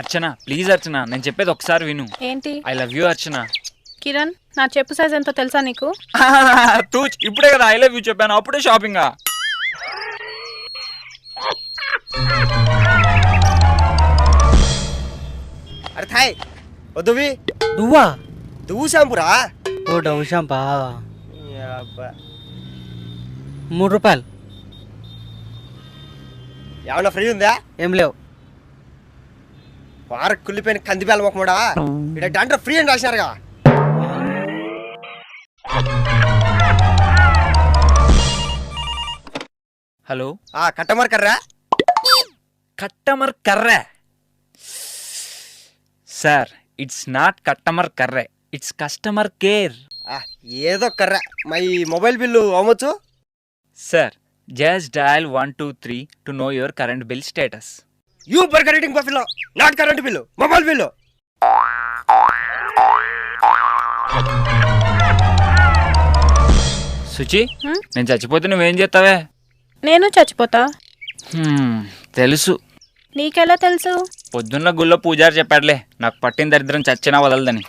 అర్చన please అర్చన, నేను చెప్పేది ఒకసారి విను. ఏంటి? ఐ లవ్ యూ అర్చన. కిరణ్, నా చెప్పు సైజ్ ఎంతో తెలుసా నీకు? తూ ఇప్పుడే కదా ఐ లవ్ యూ చెప్పాను, అప్పుడే షాపింగా? అరే థాయ్ వద్దువి నువ్వా? దువ్వు షాంపురా. ఓ డవ్ షాంపా? 3 రూపాయలు. ఏమన్నా ఫ్రీ ఉందా? ఏం లేవు. వార కుళ్ళిపోయిన కందిపేల మొక్కమడా ఇక్కడ డాండ్ర ఫ్రీ అని రాసినారుగా. హలో, కట్టమర్ కర్రా. కట్టమర్ కర్రే సార్. ఇట్స్ నాట్ కట్టమర్ కర్రే, ఇట్స్ కస్టమర్ కేర్. ఏదో కర్రా. మై మొబైల్ బిల్లు అవ్వచ్చు sir. Just dial 123 to know your current bill status. You burger reading buffalo, not current bill, mobile bill. Suchi, నేను చచ్చిపోతే నువ్వేం చేస్తావే? నేను చచ్చిపోతా. తెలుసు. నీకెలా తెలుసు? పొద్దున్న గుళ్ళో పూజారి చెప్పాడులే, నాకు పట్టిన దరిద్రం చచ్చినా వదలదని.